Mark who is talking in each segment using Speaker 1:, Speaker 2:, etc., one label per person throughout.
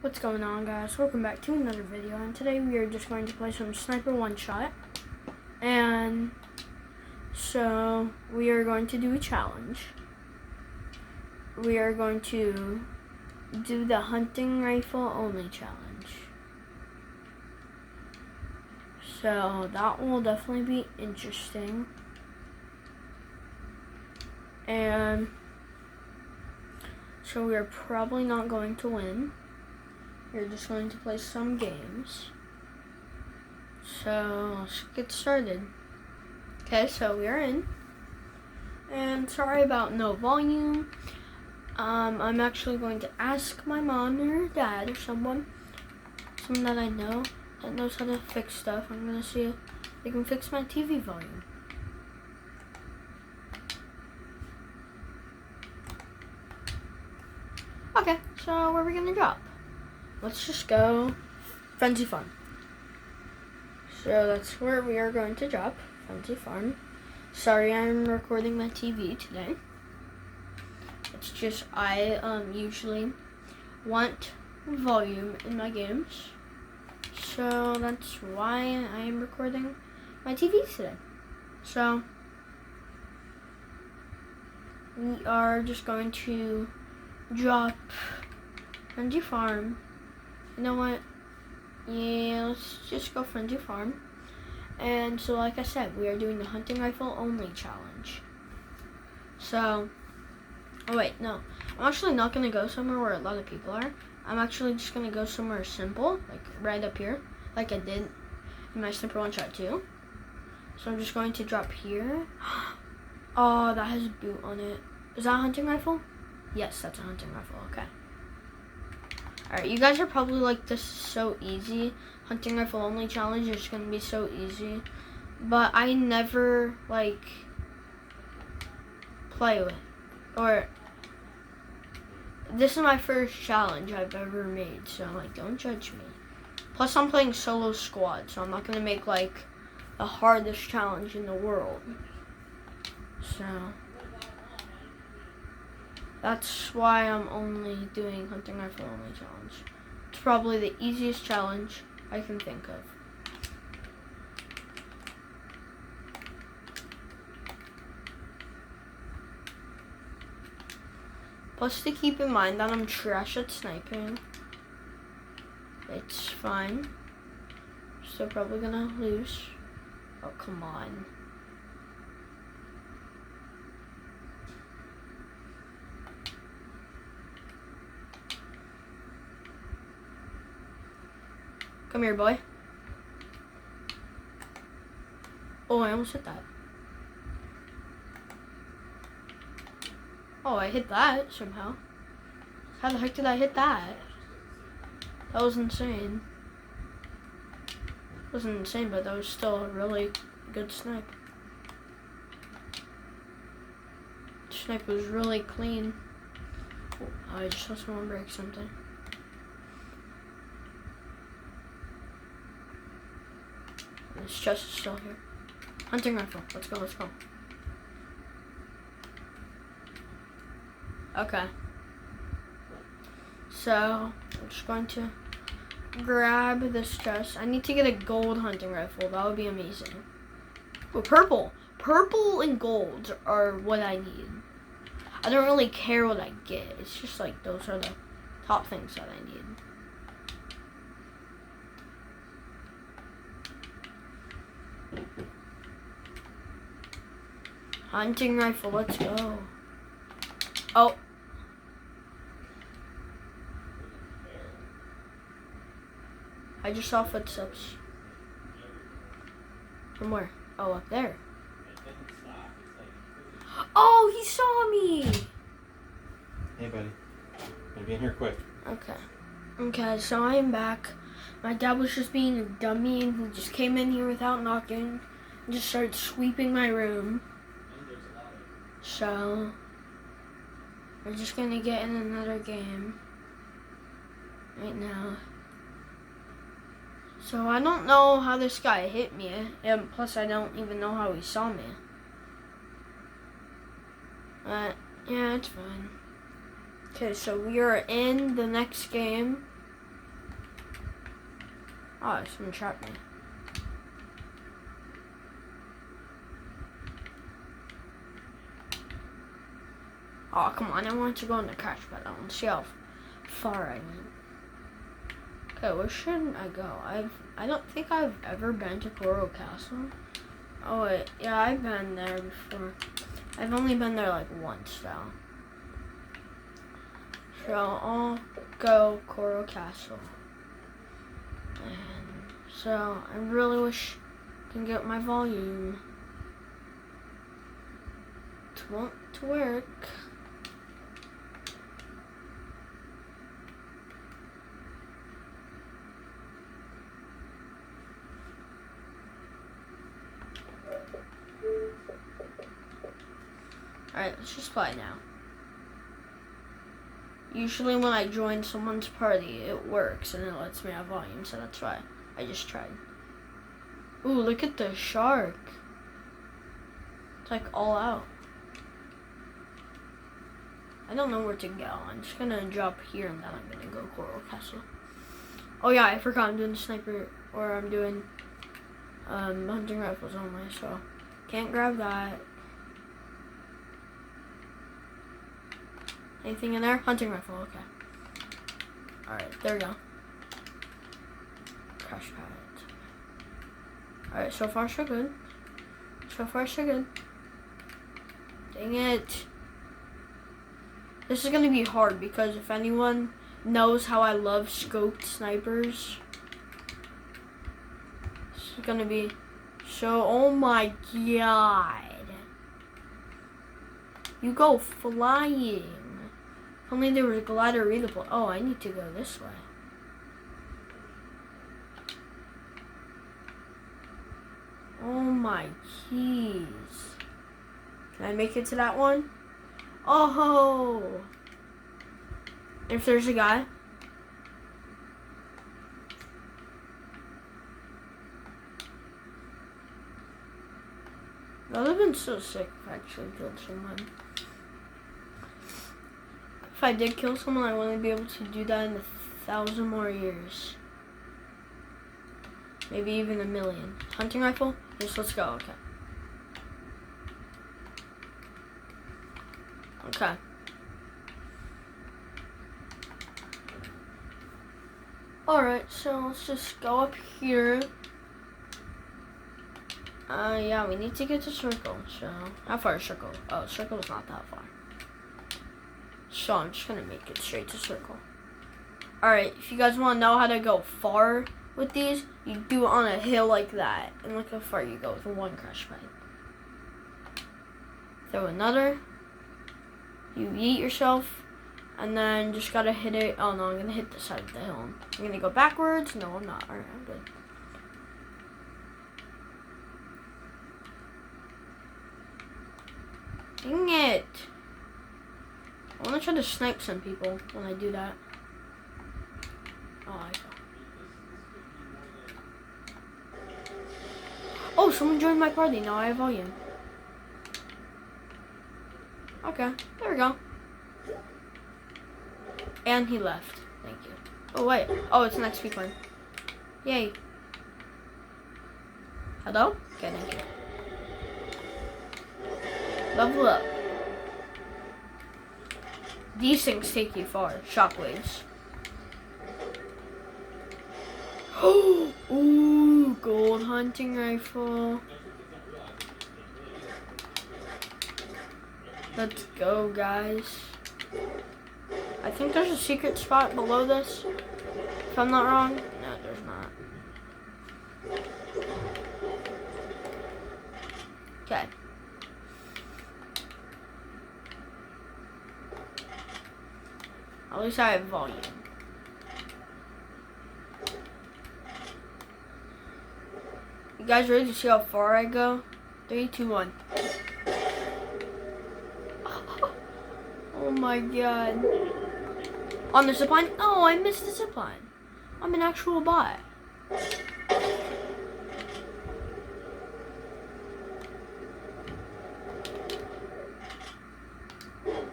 Speaker 1: What's going on, guys? Welcome back to another video, and today we are just going to play some Sniper One Shot. And so we are going to do a challenge. We are going to do the hunting rifle only challenge. So that will definitely be interesting. And so we are probably not going to win. We're just going to play some games. So let's get started. Okay, so we are in. And sorry about no volume. I'm actually going to ask my mom or dad or someone that I know that knows how to fix stuff. I'm gonna see if they can fix my TV volume. Okay, so where are we gonna drop? Let's just go Frenzy Farm. So that's where we are going to drop, Frenzy Farm. Sorry, I'm recording my TV today. It's just I usually want volume in my games. So that's why I am recording my TV today. So we are just going to drop Frenzy Farm. You know what? Yeah, let's just go Frenzy Farm. And so like I said, we are doing the hunting rifle only challenge. So, oh wait, no. I'm actually not going to go somewhere where a lot of people are. I'm actually just going to go somewhere simple, like right up here, like I did in my Sniper One Shot 2. So I'm just going to drop here. Oh, that has a boot on it. Is that a hunting rifle? Yes, that's a hunting rifle, okay. Alright, you guys are probably like, this is so easy. Hunting rifle only challenge is going to be so easy. But I never, like, play with. Or, this is my first challenge I've ever made. So, like, don't judge me. Plus, I'm playing solo squad. So, I'm not going to make, like, the hardest challenge in the world. So that's why I'm only doing hunting rifle only challenge. It's probably the easiest challenge I can think of. Plus to keep in mind that I'm trash at sniping. It's fine. Still probably gonna lose. Oh, come on. Come here, boy. Oh, I almost hit that. Oh, I hit that somehow. How the heck did I hit that? That was insane. It wasn't insane, but that was still a really good snipe. The snipe was really clean. Oh, I just saw someone break something. This chest is still here. Hunting rifle. Let's go, let's go. Okay. So, I'm just going to grab this chest. I need to get a gold hunting rifle. That would be amazing. Oh, purple. Purple and gold are what I need. I don't really care what I get. It's just like those are the top things that I need. Hunting rifle, let's go. Oh. I just saw footsteps. From where? Oh, up there. Oh, he saw me!
Speaker 2: Hey, buddy. Gonna be in here quick.
Speaker 1: Okay. Okay, so I am back. My dad was just being a dummy and he just came in here without knocking and just started sweeping my room. So we're just gonna get in another game right now. So I don't know how this guy hit me, and plus I don't even know how he saw me. But yeah, it's fine. Okay, so we are in the next game. Oh, someone shot me. Oh, come on. I want to go in the crash pad. I want to see how far I went. Okay, where should I go? I don't think I've ever been to Coral Castle. Oh, wait. Yeah, I've been there before. I've only been there like once, though. So I'll go Coral Castle. And so I really wish I can get my volume to work. Alright, let's just play now. Usually when I join someone's party, it works and it lets me have volume, so that's why I just tried. Ooh, look at the shark. It's like all out. I don't know where to go. I'm just gonna drop here and then I'm gonna go Coral Castle. Oh yeah, I forgot I'm doing sniper, or I'm doing hunting rifles only, so can't grab that. Anything in there? Hunting rifle, okay. Alright, there we go. Crash pad. Alright, so far so good. So far so good. Dang it. This is gonna be hard because if anyone knows how I love scoped snipers, this is gonna be so, oh my god. You go flying. If only there was a glider readable. Oh, I need to go this way. Oh my keys. Can I make it to that one? Oh! If there's a guy. That would have been so sick if I actually killed someone. If I did kill someone, I wouldn't be able to do that in 1,000 more years. Maybe even 1,000,000. Hunting rifle? Yes, let's go. Okay. Okay. Alright, so let's just go up here. Yeah, we need to get to circle, so how far is circle? Oh, circle is not that far. So I'm just gonna make it straight to circle. Alright, if you guys wanna know how to go far with these, you do it on a hill like that. And look how far you go with one crash pad. Throw another. You yeet yourself, and then just gotta hit it. Oh no, I'm gonna hit the side of the hill. I'm gonna go backwards. No, I'm not. Alright, I'm good. Dang it! I wanna try to snipe some people when I do that. Oh, I fell. Oh, someone joined my party. Now I have volume. Okay, there we go. And he left. Thank you. Oh, wait. Oh, it's an XP coin. Yay. Hello? Okay, thank you. Level up. These things take you far. Shockwaves. Ooh, gold hunting rifle. Let's go, guys. I think there's a secret spot below this. If I'm not wrong. No, there's not. Okay. At least I have volume. You guys ready to see how far I go? 3, 2, 1. Oh my god. On the zipline? Oh, I missed the zipline. I'm an actual bot.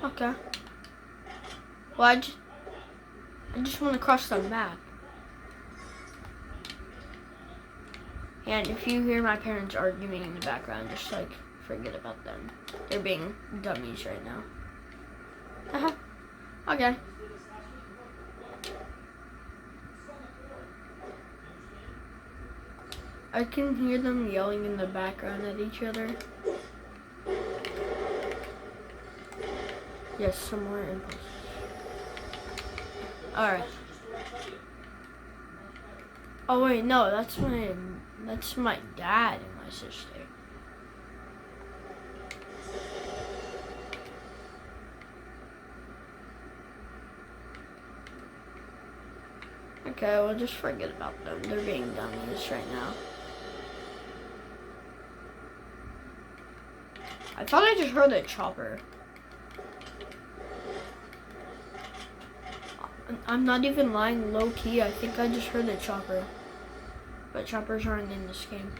Speaker 1: Okay. Well, I just want to cross the map. And if you hear my parents arguing in the background, just like forget about them. They're being dummies right now. Okay. I can hear them yelling in the background at each other. Yes, somewhere in post. Alright. Oh wait, no, that's my dad and my sister. Okay, we'll just forget about them. They're being dummies right now. I thought I just heard a chopper. I'm not even lying, low key. I think I just heard a chopper. But choppers aren't in this game.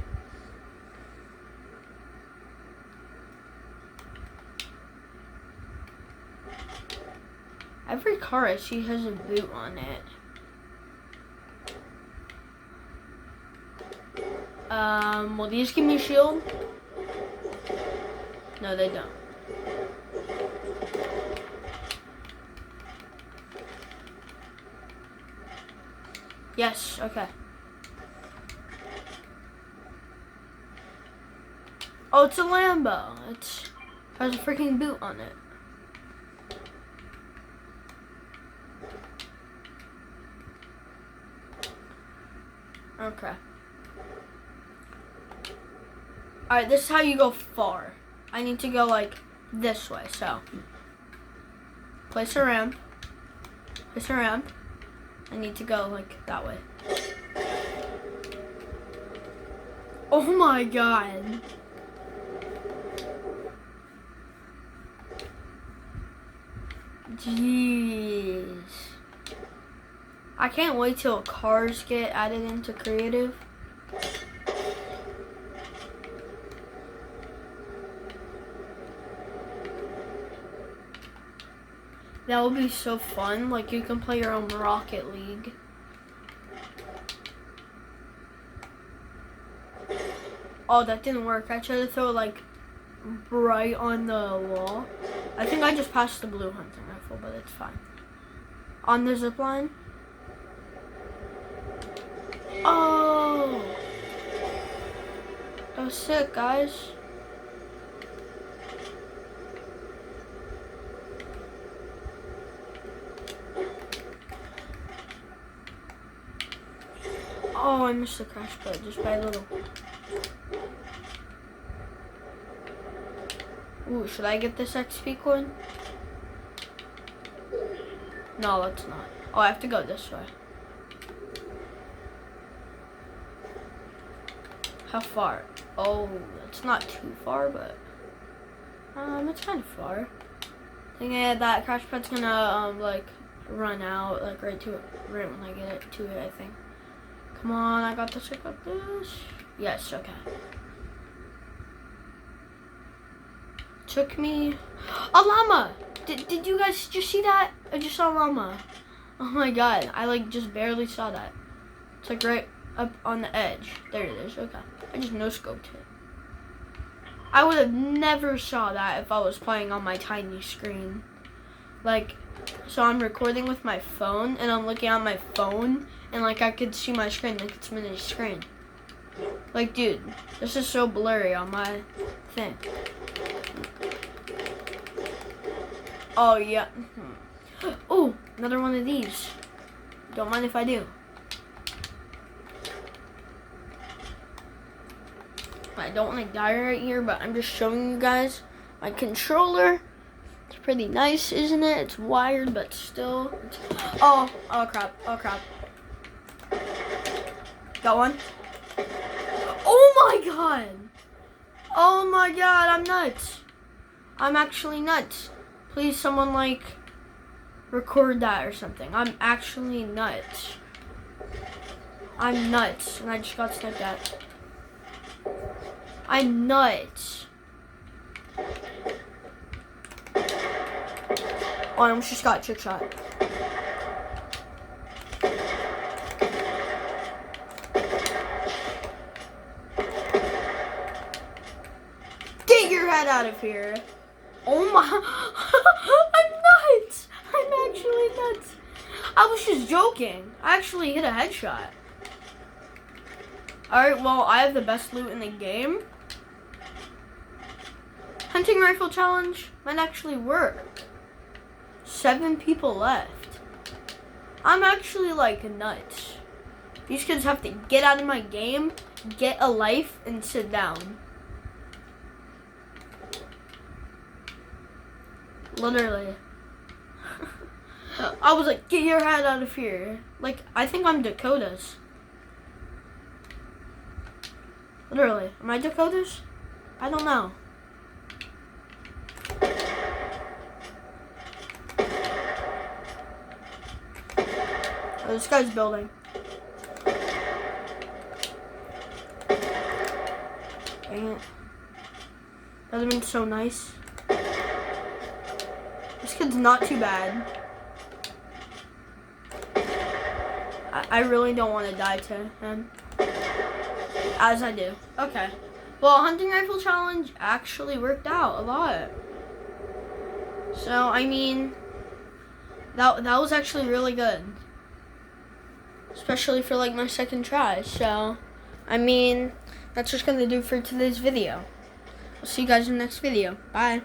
Speaker 1: Every car I see has a boot on it. Will these give me shield? No, they don't. Yes, okay. Oh, it's a Lambo. It has a freaking boot on it. Okay. Alright, this is how you go far. I need to go like this way, so. Place a ramp. Place a ramp. I need to go like that way. Oh my god. Jeez. I can't wait till cars get added into creative. That would be so fun. Like, you can play your own Rocket League. Oh, that didn't work. I tried to throw it, like, right on the wall. I think I just passed the blue hunting rifle, but it's fine. On the zip line. Oh! That was sick, guys. Oh, I missed the crash pad just by a little. Ooh, should I get this XP coin? No, let's not. Oh, I have to go this way. How far? Oh, it's not too far, but it's kind of far. I think that crash pad's gonna like run out like right when I get it to it. I think. Come on, I got this. I got this. Yes, okay. Took me a llama. Did you guys just see that? I just saw a llama. Oh my god, I like just barely saw that. It's like right up on the edge. There it is. Okay, I just no scoped it. I would have never saw that if I was playing on my tiny screen. Like, so I'm recording with my phone and I'm looking at my phone and like I could see my screen like it's mini screen. Like, dude, this is so blurry on my thing. Oh yeah. Oh, another one of these. Don't mind if I do. I don't want to die right here, but I'm just showing you guys my controller. It's pretty nice, isn't it? It's wired, but still. Oh crap. Oh crap. Got one. Oh my god. Oh my god, I'm nuts. I'm actually nuts. Please, someone like record that or something. I'm actually nuts. I'm nuts, and I just got sniped at. I'm nuts. Oh, I almost just got trick shot. out of here. Oh my, I'm nuts. I'm actually nuts. I was just joking. I actually hit a headshot. Alright, well, I have the best loot in the game. Hunting rifle challenge might actually work. 7 people left. I'm actually like nuts. These kids have to get out of my game, get a life, and sit down. Literally. I was like, get your head out of here. Like, I think I'm Dakotas. Literally. Am I Dakotas? I don't know. Oh, this guy's building. Dang it. That would have been so nice. This kid's not too bad. I really don't want to die to him. As I do. Okay. Well, hunting rifle challenge actually worked out a lot. So, I mean, that was actually really good. Especially for like my second try. So, I mean, that's just going to do for today's video. I'll see you guys in the next video. Bye.